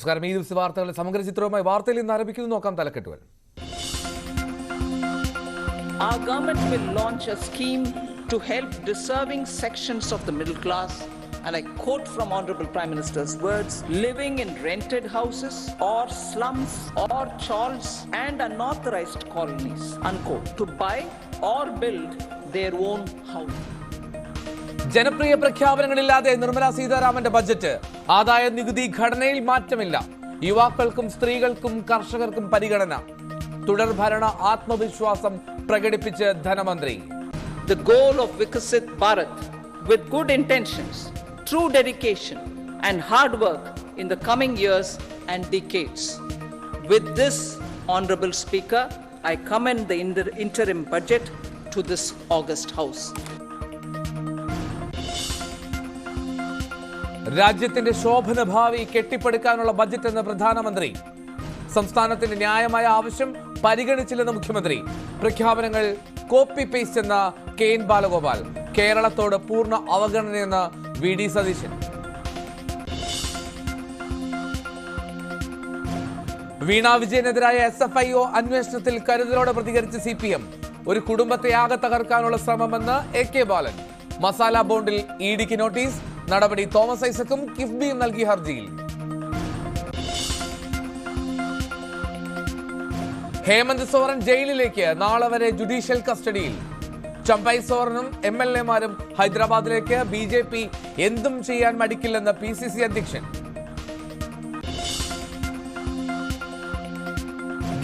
നമസ്കാരം. ഈ ദിവസ വാർത്തകളുടെ സമഗ്ര ചിത്രവുമായി വാർത്തയിൽ നിന്ന് ആരംഭിക്കുന്നു. നോക്കാം തലക്കെട്ടുകൾ. Our government will launch a scheme to help deserving sections of the middle class, and I quote from Honorable Prime Minister's words, living in rented houses or slums or chawls and unauthorized colonies, unquote, to buy or build their own house. ജനപ്രിയ പ്രഖ്യാപനങ്ങളില്ലാതെ Nirmala സീതാരാമന്റെ budget. ആദായ നികുതി ഘടനയിൽ മാറ്റമില്ല. യുവാക്കൾക്കും സ്ത്രീകൾക്കും കർഷകർക്കും പരിഗണന. തുടർഭരണ ആത്മവിശ്വാസം പ്രകടിപ്പിച്ച് ധനമന്ത്രി. The goal of Vikasit Bharat with good intentions, true dedication and hard work in the coming years and decades. With this, Honorable Speaker, I commend the interim budget to this August House. രാജ്യത്തിന്റെ ശോഭന ഭാവി കെട്ടിപ്പടുക്കാനുള്ള budget എന്ന പ്രധാനമന്ത്രി. സംസ്ഥാനത്തിന്റെ ന്യായമായ ആവശ്യം പരിഗണിച്ചില്ലെന്ന് മുഖ്യമന്ത്രി. പ്രഖ്യാപനങ്ങൾ copy paste എന്ന കെ.എൻ. ബാലഗോപാൽ. കേരളത്തോട് പൂർണ്ണ അവഗണനയെന്ന് വി.ഡി. സതീശൻ. വീണ വിജയനെതിരായ SFIO അന്വേഷണത്തിൽ കരുതലോടെ പ്രതികരിച്ച് CPM. ഒരു കുടുംബത്തെ ആകെ തകർക്കാനുള്ള ശ്രമമെന്ന് A.K. ബാലൻ. മസാല ബോണ്ടിൽ ഇഡിക്ക് നോട്ടീസ്. നടപടി തോമസ് ഐസക്കും കിഫ്ബിയും നൽകിയ ഹർജിയിൽ. ഹേമന്ത് സോറൻ ജയിലിലേക്ക്. നാളെ വരെ ജുഡീഷ്യൽ കസ്റ്റഡിയിൽ. ചമ്പൈ സോറനും MLA മാരും ഹൈദരാബാദിലേക്ക്. BJP എന്തും ചെയ്യാൻ മടിക്കില്ലെന്ന് PCC അധ്യക്ഷൻ.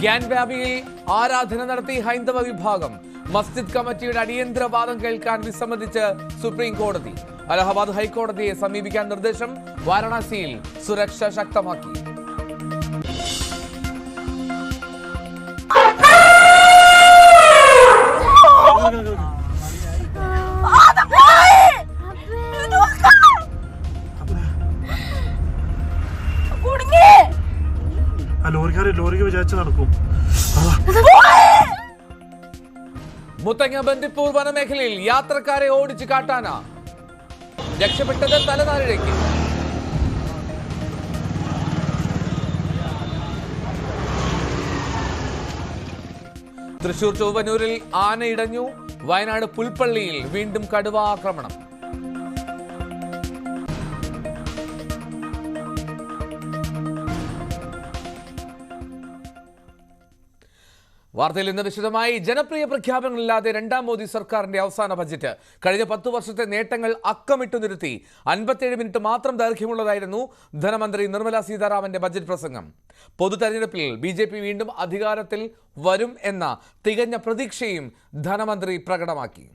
ഗ്യാൻ വ്യാപിയിൽ ആരാധന നടത്തി ഹൈന്ദവ വിഭാഗം. മസ്ജിദ് കമ്മിറ്റിയുടെ അടിയന്തര വാദം കേൾക്കാൻ വിസമ്മതിച്ച് സുപ്രീം കോടതി. അലഹബാദ് ഹൈക്കോടതിയെ സമീപിക്കാൻ നിർദ്ദേശം. വാരണാസിയിൽ സുരക്ഷ ശക്തമാക്കി. മുത്തങ്ങ ബന്ദിപ്പൂർ വനമേഖലയിൽ യാത്രക്കാരെ ഓടിച്ചു കാട്ടാന. രക്ഷപ്പെട്ടത് തലനാരിഴയ്ക്ക്. തൃശൂർ ചൊവ്വന്നൂരിൽ ആന ഇടഞ്ഞു. വയനാട് പുൽപ്പള്ളിയിൽ വീണ്ടും കടുവ ആക്രമണം. വാർത്തയിൽ ഇന്ന് വിശദമായി. ജനപ്രിയ പ്രഖ്യാപനങ്ങളില്ലാതെ രണ്ടാം മോദി സർക്കാരിന്റെ അവസാന ബജറ്റ്. കഴിഞ്ഞ 10 വർഷത്തെ നേട്ടങ്ങൾ അക്കമിട്ടു നിരത്തി 57 മിനിറ്റ് മാത്രം ദൈർഘ്യമുള്ളതായിരുന്നു ധനമന്ത്രി നിർമ്മല സീതാരാമന്റെ ബജറ്റ് പ്രസംഗം. പൊതു തെരഞ്ഞെടുപ്പിൽ BJP വീണ്ടും അധികാരത്തിൽ വരും എന്ന തികഞ്ഞ പ്രതീക്ഷയും ധനമന്ത്രി പ്രകടമാക്കി.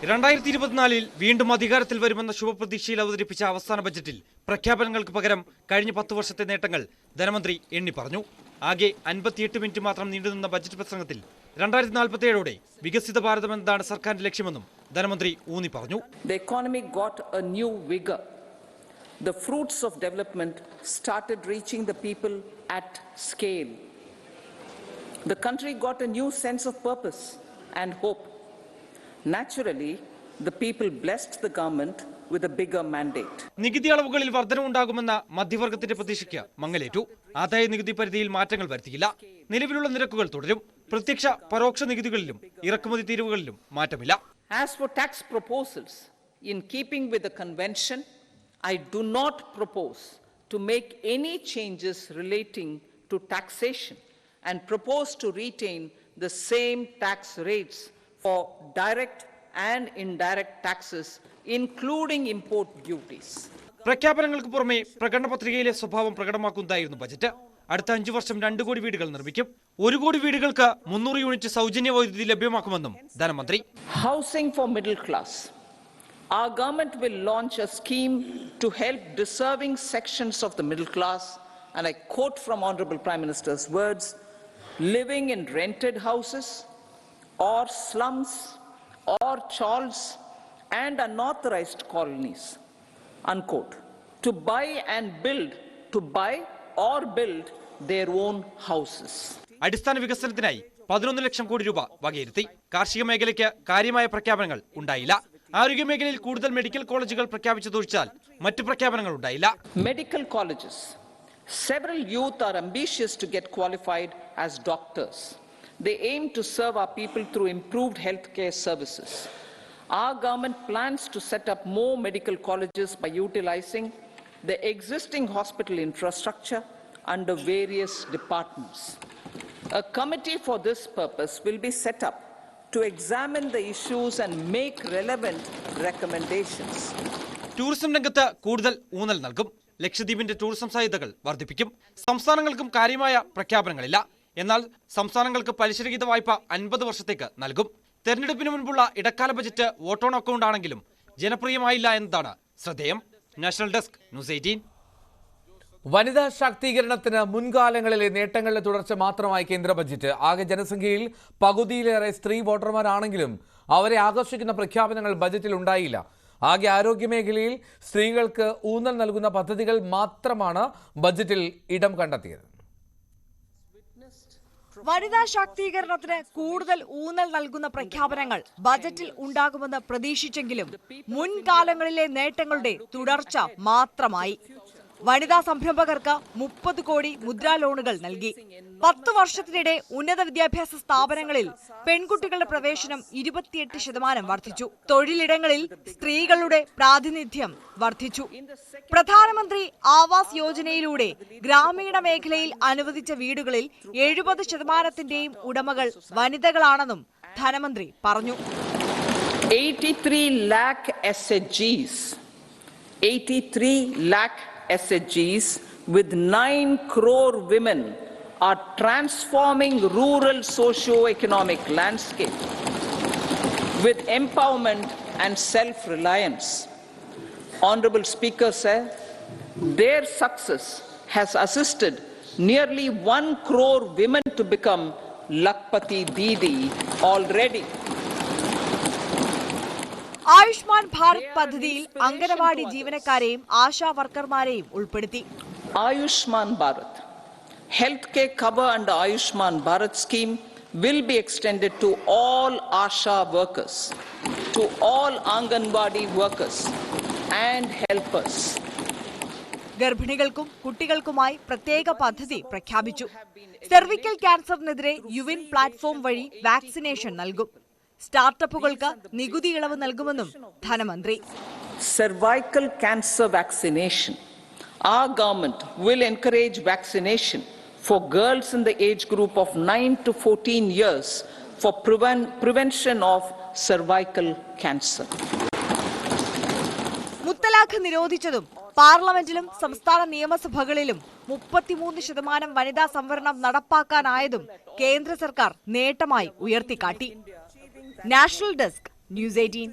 2024 വീണ്ടും അധികാരത്തിൽ വരുമെന്ന ശുഭപ്രതീക്ഷയിൽ അവതരിപ്പിച്ച അവസാന ബജറ്റിൽ പ്രഖ്യാപനങ്ങൾക്ക് പകരം കഴിഞ്ഞ 10 വർഷത്തെ നേട്ടങ്ങൾ ധനമന്ത്രി എണ്ണി പറഞ്ഞു. ആകെ 58 മിനിറ്റ് മാത്രം നീണ്ടുനിന്ന ബജറ്റ് പ്രസംഗത്തിൽ 2047ഓടെ വികസിത ഭാരതം എന്നതാണ് സർക്കാരിന്റെ ലക്ഷ്യമെന്നും ധനമന്ത്രി ഊന്നി പറഞ്ഞു. The economy got a new vigor. The fruits of development started reaching the people at scale. The country got a new sense of purpose and hope. Naturally, the people blessed the government with a bigger mandate. നികുതി അളവുകളിൽ വർധനവുണ്ടാകുമെന്ന മധ്യവർഗത്തിന്റെ പ്രതീക്ഷയ്ക്ക് മങ്ങലേറ്റു. ആദായ നികുതി പരിധിയിൽ മാറ്റങ്ങൾ വരുത്തിയില്ല. നിലവിലുള്ള നിരക്കുകൾ തുടരും. പ്രത്യക്ഷ പരോക്ഷ നികുതികളിലും ഇറക്കുമതി തീരുവകളിലും മാറ്റമില്ല. As for tax proposals, in keeping with the convention, I do not propose to make any changes relating to taxation and propose to retain the same tax rates for direct and indirect taxes, including import duties. പ്രഖ്യാപനങ്ങൾക്ക് പുറമെ പ്രകടന പത്രികയിലെ സ്വഭാവം പ്രകടമാക്കുന്നതായിരുന്നു budget. അടുത്ത 5 വർഷം 2 കോടി വീടുകൾ നിർമ്മിക്കും. 1 കോടി വീടുകൾക്ക് 300 യൂണിറ്റ് സൗജന്യ വൈദ്യുതി ലഭ്യമാക്കുമെന്നും ധനമന്ത്രി. Housing for middle class. Our government will launch a scheme to help deserving sections of the middle class, and I quote from Honorable Prime Minister's words, living in rented houses or slums or chawls and unauthorized colonies, unquote, to buy or build their own houses. അടിസ്ഥാന വികസനത്തിനായി 11 ലക്ഷം കോടി രൂപ വകയിരുത്തി. കാർഷിക മേഖലയ്ക്ക് കാര്യമായ പ്രഖ്യാപനങ്ങൾ ഉണ്ടായില്ല. ആരോഗ്യമേഖലയിൽ കൂടുതൽ മെഡിക്കൽ കോളേജുകൾ പ്രഖ്യാപിച്ചതൊഴിച്ചാൽ മറ്റു പ്രഖ്യാപനങ്ങൾ ഉണ്ടായില്ല. Medical colleges. Several youth are ambitious to get qualified as doctors. They aim to serve our people through improved healthcare services. Our government plans to set up more medical colleges by utilizing the existing hospital infrastructure under various departments. A committee for this purpose will be set up to examine the issues and make relevant recommendations. Tourism രംഗത്ത് കൂടുതൽ ഊന്നൽ നൽകും. ലക്ഷദ്വീപിന്റെ tourism സാധ്യതകൾ വർദ്ധിപ്പിക്കും. സംസ്ഥാനങ്ങൾക്കും കാര്യമായ പ്രഖ്യാപനങ്ങളില്ല. എന്നാൽ സംസ്ഥാനങ്ങൾക്ക് പലിശരഹിത വായ്പ 50 വർഷത്തേക്ക് നൽകും. തെരഞ്ഞെടുപ്പിന് മുൻപുള്ള ഇടക്കാല ബജറ്റ് വോട്ട് ഓൺ അക്കൗണ്ട് ആണെങ്കിലും ജനപ്രിയമായില്ല എന്നതാണ് ശ്രദ്ധേയം. National desk, news 18. വനിതാ ശാക്തീകരണത്തിന് മുൻകാലങ്ങളിലെ നേട്ടങ്ങളുടെ തുടർച്ച മാത്രമായി കേന്ദ്ര ബജറ്റ്. ആകെ ജനസംഖ്യയിൽ പകുതിയിലേറെ സ്ത്രീ വോട്ടർമാരാണെങ്കിലും അവരെ ആകർഷിക്കുന്ന പ്രഖ്യാപനങ്ങൾ ബജറ്റിൽ ഉണ്ടായില്ല. ആകെ ആരോഗ്യമേഖലയിൽ സ്ത്രീകൾക്ക് ഊന്നൽ നൽകുന്ന പദ്ധതികൾ മാത്രമാണ് ബജറ്റിൽ ഇടം കണ്ടെത്തിയത്. വനിതാ ശാക്തീകരണത്തിന് കൂടുതൽ ഊന്നൽ നൽകുന്ന പ്രഖ്യാപനങ്ങൾ ബജറ്റിൽ ഉണ്ടാകുമെന്ന് പ്രതീക്ഷിച്ചെങ്കിലും മുൻകാലങ്ങളിലെ നേട്ടങ്ങളുടെ തുടർച്ച മാത്രമായി. വനിതാ സംരംഭകർക്ക് 30 കോടി മുദ്രാ ലോണുകൾ നൽകി. 10 വർഷത്തിനിടെ ഉന്നത വിദ്യാഭ്യാസ സ്ഥാപനങ്ങളിൽ പെൺകുട്ടികളുടെ പ്രവേശനം 28% വർദ്ധിച്ചു. തൊഴിലിടങ്ങളിൽ സ്ത്രീകളുടെ പ്രാതിനിധ്യം വർദ്ധിച്ചു. പ്രധാനമന്ത്രി ആവാസ് യോജനയിലൂടെ ഗ്രാമീണ മേഖലയിൽ അനുവദിച്ച വീടുകളിൽ 70%ന്റെയും ഉടമകൾ വനിതകളാണെന്നും ധനമന്ത്രി പറഞ്ഞു. 83 lakh SHGs. 83 lakh SHGs with 9 crore women are transforming rural socio-economic landscape with empowerment and self-reliance. Honorable Speaker said, their success has assisted nearly 1 crore women to become Lakpati Didi already. Ayushman Bharat പദ്ധതിയിൽ അംഗനവാടി ജീവനക്കാരെയും ആശാ വർക്കർമാരെയും ഉൾപ്പെടുത്തി. Ayushman Bharat. Healthcare cover under Ayushman Bharat scheme will be extended to all ASHA workers, to all Anganwadi workers and helpers. ഗർഭിണികൾക്കും കുട്ടികൾക്കുമായി പ്രത്യേക പദ്ധതി പ്രഖ്യാപിച്ചു. Cervical ക്യാൻസറിനെതിരെ യുവിൻ platform വഴി vaccination നൽകും. സ്റ്റാർട്ടപ്പുകൾക്ക് നികുതി ഇളവ് നൽകുമെന്നും ധനമന്ത്രി. Cervical cancer vaccination. Our government will encourage vaccination for girls in the age group of 9 to 14 years for prevention of cervical cancer. മുത്തലാഖ് നിരോധിച്ചതും പാർലമെന്റിലും സംസ്ഥാന നിയമസഭകളിലും 33% വനിതാ സംവരണം നടപ്പാക്കാനായതും കേന്ദ്ര സർക്കാർ നേട്ടമായി ഉയർത്തിക്കാട്ടി. National desk, news 18.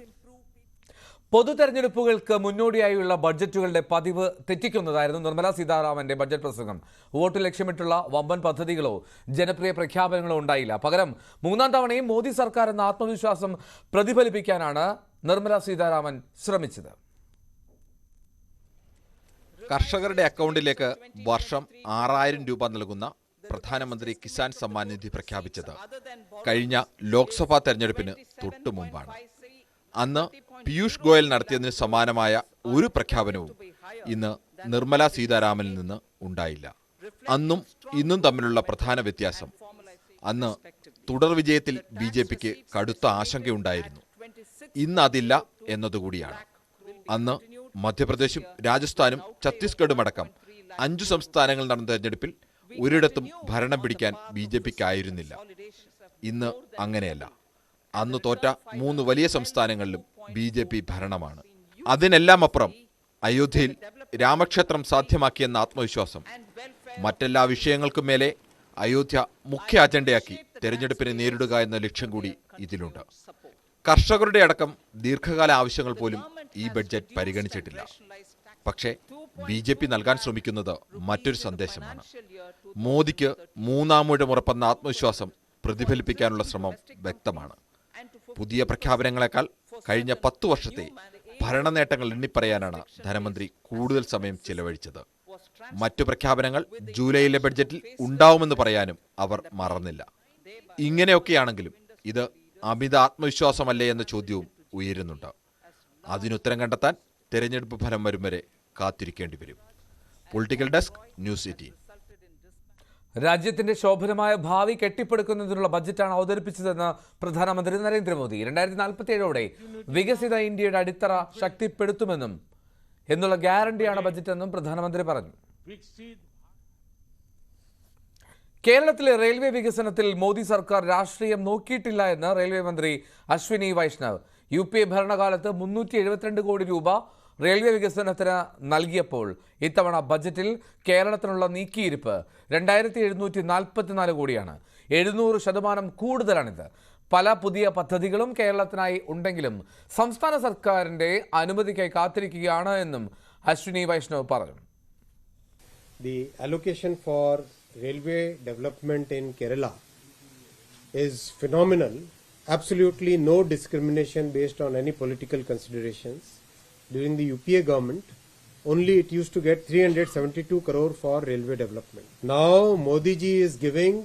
പൊതു തെരഞ്ഞെടുപ്പുകൾക്ക് മുന്നോടിയായുള്ള ബഡ്ജറ്റുകളുടെ പതിവ് തെറ്റിക്കുന്നതായിരുന്നു നിർമ്മലാ സീതാരാമന്റെ ബഡ്ജറ്റ് പ്രസംഗം. വോട്ട് ലക്ഷ്യമിട്ടുള്ള വമ്പൻ പദ്ധതികളോ ജനപ്രിയ പ്രഖ്യാപനങ്ങളോ ഉണ്ടായില്ല. പകരം 3ാം തവണയും മോദി സർക്കാർ എന്ന ആത്മവിശ്വാസം പ്രതിഫലിപ്പിക്കാനാണ് നിർമ്മലാ സീതാരാമൻ ശ്രമിച്ചത്. കർഷകരുടെ അക്കൗണ്ടിലേക്ക് വർഷം 6000 രൂപ നൽകുന്ന പ്രധാനമന്ത്രി കിസാൻ സമ്മാൻ നിധി പ്രഖ്യാപിച്ചത് കഴിഞ്ഞ ലോക്സഭാ തെരഞ്ഞെടുപ്പിന് തൊട്ടു മുമ്പാണ്. അന്ന് പീയൂഷ് ഗോയൽ നടത്തിയതിന് സമാനമായ ഒരു പ്രഖ്യാപനവും ഇന്ന് നിർമ്മലാ സീതാരാമനിൽ നിന്ന് ഉണ്ടായില്ല. അന്നും ഇന്നും തമ്മിലുള്ള പ്രധാന വ്യത്യാസം, അന്ന് തുടർ വിജയത്തിൽ BJPക്ക് കടുത്ത ആശങ്കയുണ്ടായിരുന്നു. ഇന്ന് അതില്ല എന്നതുകൂടിയാണ്. അന്ന് മധ്യപ്രദേശും രാജസ്ഥാനും ഛത്തീസ്ഗഡും അടക്കം 5 സംസ്ഥാനങ്ങളിൽ നടന്ന തെരഞ്ഞെടുപ്പിൽ ഒരിടത്തും ഭരണം പിടിക്കാൻ BJPക്കായിരുന്നില്ല. ഇന്ന് അങ്ങനെയല്ല. അന്ന് തോറ്റ 3 വലിയ സംസ്ഥാനങ്ങളിലും BJP ഭരണമാണ്. അതിനെല്ലാം അപ്പുറം അയോധ്യയിൽ രാമക്ഷേത്രം സാധ്യമാക്കിയെന്ന ആത്മവിശ്വാസം, മറ്റെല്ലാ വിഷയങ്ങൾക്കും മേലെ അയോധ്യ മുഖ്യ അജണ്ടയാക്കി തെരഞ്ഞെടുപ്പിനെ നേരിടുക എന്ന ലക്ഷ്യം കൂടി ഇതിലുണ്ട്. കർഷകരുടെ അടക്കം ദീർഘകാല ആവശ്യങ്ങൾ പോലും ഈ ബഡ്ജറ്റ് പരിഗണിച്ചിട്ടില്ല. പക്ഷേ BJP നൽകാൻ ശ്രമിക്കുന്നത് മറ്റൊരു സന്ദേശമാണ്. മോദിക്ക് 3ാം ഊഴം ഉറപ്പെന്ന ആത്മവിശ്വാസം പ്രതിഫലിപ്പിക്കാനുള്ള ശ്രമം വ്യക്തമാണ്. പുതിയ പ്രഖ്യാപനങ്ങളെക്കാൾ കഴിഞ്ഞ 10 വർഷത്തെ ഭരണ നേട്ടങ്ങൾ എണ്ണിപ്പറയാനാണ് ധനമന്ത്രി കൂടുതൽ സമയം ചിലവഴിച്ചത്. മറ്റു പ്രഖ്യാപനങ്ങൾ ജൂലൈയിലെ ബഡ്ജറ്റിൽ ഉണ്ടാവുമെന്ന് പറയാനും അവർ മറന്നില്ല. ഇങ്ങനെയൊക്കെയാണെങ്കിലും ഇത് അമിത ആത്മവിശ്വാസമല്ലേ എന്ന ചോദ്യവും ഉയരുന്നുണ്ട്. അതിനുത്തരം കണ്ടെത്താൻ തെരഞ്ഞെടുപ്പ് ഫലം വരും വരെ കാത്തിരിക്കേണ്ടി വരും. Political desk, news 18. രാജ്യത്തിന്റെ ശോഭനമായ ഭാവി കെട്ടിപ്പടുക്കുന്നതിനുള്ള ബജറ്റാണ് അവതരിപ്പിച്ചതെന്ന് പ്രധാനമന്ത്രി നരേന്ദ്രമോദി. 2047ഓടെ വികസിത ഇന്ത്യയുടെ അടിത്തറ ശക്തിപ്പെടുത്തുമെന്നും എന്നുള്ള ഗ്യാരണ്ടിയാണ് ബജറ്റെന്നും പ്രധാനമന്ത്രി പറഞ്ഞു. കേരളത്തിലെ റെയിൽവേ വികസനത്തിൽ മോദി സർക്കാർ രാഷ്ട്രീയം നോക്കിയിട്ടില്ല എന്ന് റെയിൽവേ മന്ത്രി അശ്വിനി വൈഷ്ണവ്. UPA ഭരണകാലത്ത് 372 കോടി രൂപ റെയിൽവേ വികസനത്തിന് നൽകിയപ്പോൾ ഇത്തവണ ബജറ്റിൽ കേരളത്തിനുള്ള നീക്കിയിരിപ്പ് 2744 കോടിയാണ്. 700% കൂടുതലാണിത്. പല പുതിയ പദ്ധതികളും കേരളത്തിനായി ഉണ്ടെങ്കിലും സംസ്ഥാന സർക്കാരിന്റെ അനുമതിക്കായി കാത്തിരിക്കുകയാണ് എന്നും അശ്വിനി വൈഷ്ണവ് പറഞ്ഞു. The allocation for railway development in Kerala is phenomenal. Absolutely no discrimination based on any political considerations. During the UPA government, only it used to get 372 crore for railway development. Now Modi ji is giving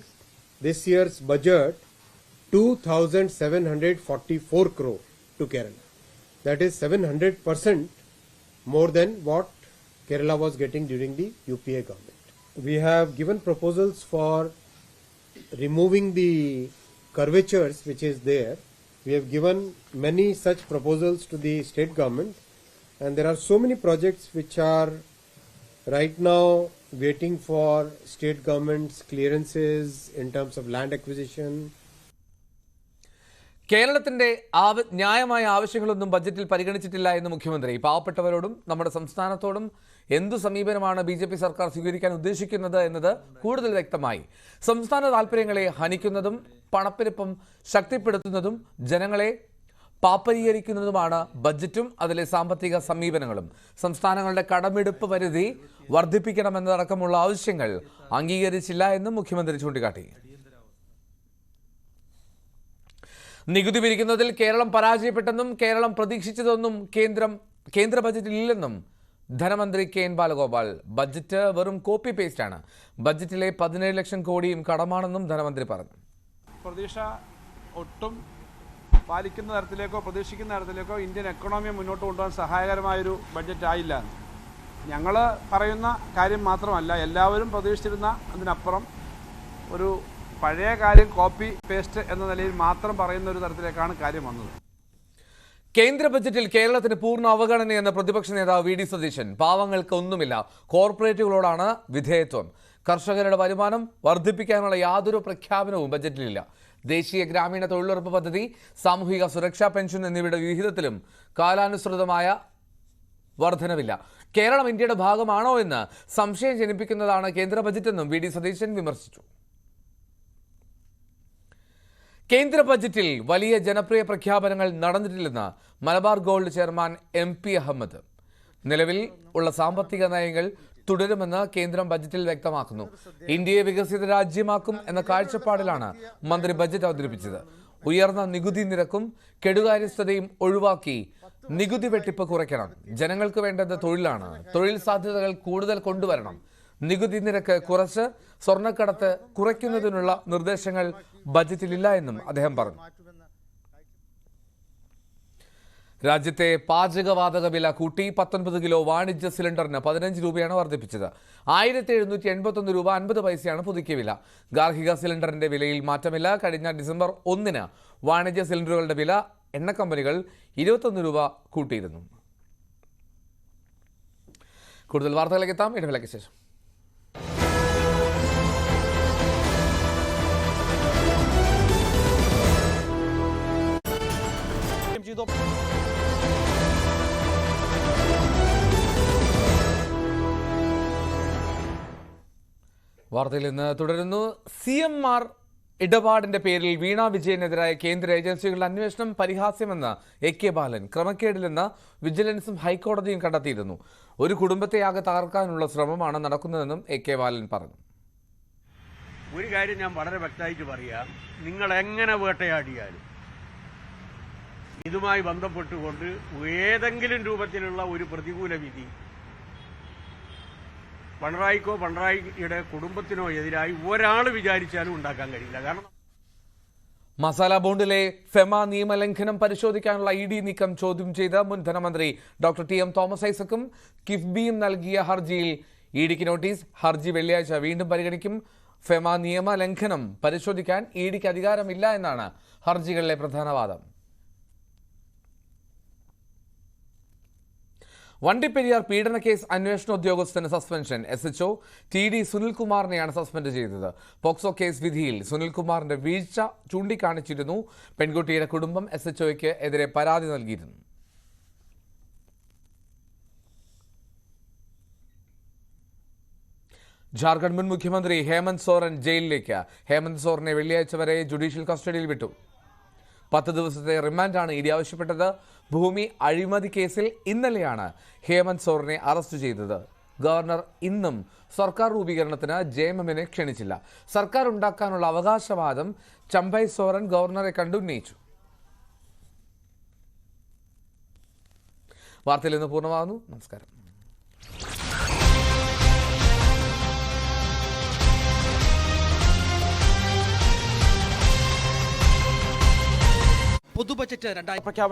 this year's budget 2,744 crore to Kerala. That is 700% more than what Kerala was getting during the UPA government. We have given proposals for removing the curvatures which is there. We have given many such proposals to the state government, and there are so many projects which are right now waiting for state government's clearances in terms of land acquisition. കേരളത്തിന്റെ ന്യായമായ ആവശ്യങ്ങളൊന്നും ബജറ്റിൽ പരിഗണിച്ചിട്ടില്ല എന്ന് മുഖ്യമന്ത്രി. പാവപ്പെട്ടവരോടും നമ്മുടെ സംസ്ഥാനത്തോടും എന്തു സമീപനമാണ് BJP സർക്കാർ സ്വീകരിക്കാൻ ഉദ്ദേശിക്കുന്നത് എന്നത് കൂടുതൽ വ്യക്തമായി. സംസ്ഥാന താൽപര്യങ്ങളെ ഹനിക്കുന്നതും പണപ്പെരുപ്പം ശക്തിപ്പെടുത്തുന്നതും ജനങ്ങളെ പാപ്പരീകരിക്കുന്നതുമാണ് ബജറ്റും അതിലെ സാമ്പത്തിക സമീപനങ്ങളും. സംസ്ഥാനങ്ങളുടെ കടമെടുപ്പ് പരിധി വർദ്ധിപ്പിക്കണമെന്നതടക്കമുള്ള ആവശ്യങ്ങൾ അംഗീകരിച്ചില്ല എന്നും മുഖ്യമന്ത്രി ചൂണ്ടിക്കാട്ടി. നികുതി പിരിക്കുന്നതിൽ കേരളം പരാജയപ്പെട്ടെന്നും കേരളം പ്രതീക്ഷിച്ചതൊന്നും കേന്ദ്ര ബജറ്റിലില്ലെന്നും ധനമന്ത്രി KN ബാലഗോപാൽ. ബജറ്റ് വെറും കോപ്പി പേസ്റ്റാണ്. ബജറ്റിലെ 17 ലക്ഷം കോടിയും കടമാണെന്നും ധനമന്ത്രി പറഞ്ഞു. പ്രതീക്ഷ ഒട്ടും പാലിക്കുന്ന തരത്തിലേക്കോ പ്രതീക്ഷിക്കുന്ന തരത്തിലേക്കോ ഇന്ത്യൻ എക്കണോമിയെ മുന്നോട്ട് കൊണ്ടുപോകാൻ സഹായകരമായൊരു ബഡ്ജറ്റ് ആയില്ല. ഞങ്ങൾ പറയുന്ന കാര്യം മാത്രമല്ല, എല്ലാവരും പ്രതീക്ഷിച്ചിരുന്ന അതിനപ്പുറം ഒരു പഴയ കാര്യം കോപ്പി പേസ്റ്റ് എന്ന നിലയിൽ മാത്രം പറയുന്ന ഒരു തരത്തിലേക്കാണ് കാര്യം വന്നത്. കേന്ദ്ര ബജറ്റിൽ കേരളത്തിന് പൂർണ്ണ അവഗണനയെന്ന പ്രതിപക്ഷ നേതാവ് VD സതീശൻ. പാവങ്ങൾക്ക് ഒന്നുമില്ല, കോർപ്പറേറ്റുകളോടാണ് വിധേയത്വം. കർഷകരുടെ വരുമാനം വർദ്ധിപ്പിക്കാനുള്ള യാതൊരു പ്രഖ്യാപനവും ബജറ്റിലില്ല. ദേശീയ ഗ്രാമീണ തൊഴിലുറപ്പ് പദ്ധതി, സാമൂഹിക സുരക്ഷാ പെൻഷൻ എന്നിവയുടെ വിഹിതത്തിലും കാലാനുസൃതമായ വർധനവില്ല. കേരളം ഇന്ത്യയുടെ ഭാഗമാണോ എന്ന് സംശയം ജനിപ്പിക്കുന്നതാണ് കേന്ദ്ര ബജറ്റെന്നും VD സതീശൻ വിമർശിച്ചു. കേന്ദ്ര ബജറ്റിൽ വലിയ ജനപ്രിയ പ്രഖ്യാപനങ്ങൾ നടന്നിട്ടില്ലെന്ന് Malabar gold chairman MP Ahmed. നിലവിൽ ഉള്ള സാമ്പത്തിക നയങ്ങൾ തുടരുമെന്ന് കേന്ദ്രം ബജറ്റിൽ വ്യക്തമാക്കുന്നു. ഇന്ത്യയെ വികസിത രാജ്യമാക്കും എന്ന കാഴ്ചപ്പാടിലാണ് മന്ത്രി ബജറ്റ് അവതരിപ്പിച്ചത്. ഉയർന്ന നികുതി നിരക്കും കെടുകാര്യസ്ഥതയും ഒഴിവാക്കി നികുതി വെട്ടിപ്പ് കുറയ്ക്കണം. ജനങ്ങൾക്ക് വേണ്ടത് തൊഴിലാണ്. തൊഴിൽ സാധ്യതകൾ കൂടുതൽ കൊണ്ടുവരണം. നികുതി നിരക്ക് കുറച്ച് സ്വർണ്ണക്കടത്ത് കുറയ്ക്കുന്നതിനുള്ള നിർദ്ദേശങ്ങൾ ബജറ്റിലില്ല എന്നും അദ്ദേഹം പറഞ്ഞു. രാജ്യത്തെ പാചകവാതക വില കൂട്ടി. 19 കിലോ വാണിജ്യ സിലിണ്ടറിന് 15 രൂപയാണ് വർദ്ധിപ്പിച്ചത്. 1781 രൂപ 50 പൈസയാണ് പുതുക്കിയ വില. ഗാർഹിക സിലിണ്ടറിന്റെ വിലയിൽ മാറ്റമില്ല. കഴിഞ്ഞ ഡിസംബർ 1 വാണിജ്യ സിലിണ്ടറുകളുടെ വില എണ്ണ കമ്പനികൾ 21 രൂപ കൂട്ടിയിരുന്നു. കൂടുതൽ വാർത്തകളിലേക്ക് എത്താം ഇടവേളയ്ക്ക് ശേഷം. വാർത്തയിൽ നിന്ന് തുടരുന്നു. CMR ഇടപാടിന്റെ പേരിൽ വീണ വിജയനെതിരായ കേന്ദ്ര ഏജൻസികളുടെ അന്വേഷണം പരിഹാസ്യമെന്ന് AK ബാലൻ. ക്രമക്കേടിലെന്ന് വിജിലൻസും ഹൈക്കോടതിയും കണ്ടെത്തിയിരുന്നു. ഒരു കുടുംബത്തെയാകെ തകർക്കാനുള്ള ശ്രമമാണ് നടക്കുന്നതെന്നും AK ബാലൻ പറഞ്ഞു. ഒരു കാര്യം ഞാൻ വളരെ വ്യക്തമായിട്ട് പറയാം, നിങ്ങൾ എങ്ങനെ വേട്ടയാടിയാലും ഇതുമായി ബന്ധപ്പെട്ടുകൊണ്ട് ഏതെങ്കിലും രൂപത്തിലുള്ള ഒരു പ്രതികൂല വിധി പിണറായിക്കോ പിണറായിയുടെ കുടുംബത്തിനോ എതിരായി ഒരാൾ വിചാരിച്ചാലും ഉണ്ടാക്കാൻ കഴിയില്ല. കാരണം മസാല ബോണ്ടിലെ ഫെമ നിയമലംഘനം പരിശോധിക്കാനുള്ള ഇഡി നീക്കം ചോദ്യം ചെയ്ത് മുൻ ധനമന്ത്രി ഡോക്ടർ ടി എം തോമസ് ഐസക്കും കിഫ്ബിയും നൽകിയ ഹർജിയിൽ ഇഡിക്ക് നോട്ടീസ്. ഹർജി വെള്ളിയാഴ്ച വീണ്ടും പരിഗണിക്കും. ഫെമ നിയമലംഘനം പരിശോധിക്കാൻ ഇഡിക്ക് അധികാരമില്ല എന്നാണ് ഹർജികളിലെ പ്രധാന വാദം. വണ്ടിപ്പെരിയാർ പീഡന കേസ് അന്വേഷണ ഉദ്യോഗസ്ഥന് സസ്പെൻഷൻ. SHO TD സുനിൽകുമാറിനെയാണ് സസ്പെൻഡ് ചെയ്തത്. പോക്സോ കേസ് വിധിയിൽ സുനിൽകുമാറിന്റെ വീഴ്ച ചൂണ്ടിക്കാണിച്ചിരുന്നു. പെൺകുട്ടിയുടെ കുടുംബം SHOയ്ക്ക് എതിരെ പരാതി നൽകിയിരുന്നു. ജാർഖണ്ഡ് മുൻ മുഖ്യമന്ത്രി ഹേമന്ത് സോറൻ ജയിലിലേക്ക്. ഹേമന്ത് സോറനെ വെള്ളിയാഴ്ച വരെ ജുഡീഷ്യൽ കസ്റ്റഡിയിൽ വിട്ടു. 10 ദിവസത്തെ റിമാൻഡാണ് ഇഡി ആവശ്യപ്പെട്ടത്. ഭൂമി അഴിമതി കേസിൽ ഇന്നലെയാണ് ഹേമന്ത് സോറനെ അറസ്റ്റ് ചെയ്തത്. ഗവർണർ ഇന്നും സർക്കാർ രൂപീകരണത്തിന് JMMനെ ക്ഷണിച്ചില്ല. സർക്കാർ ഉണ്ടാക്കാനുള്ള അവകാശവാദം ചമ്പൈ സോറൻ ഗവർണറെ കണ്ടുന്നയിച്ചു. വാർത്തയിൽ നിന്ന് പൂർണ്ണമാകുന്നു. നമസ്കാരം. പൊതുബജറ്റ് 2000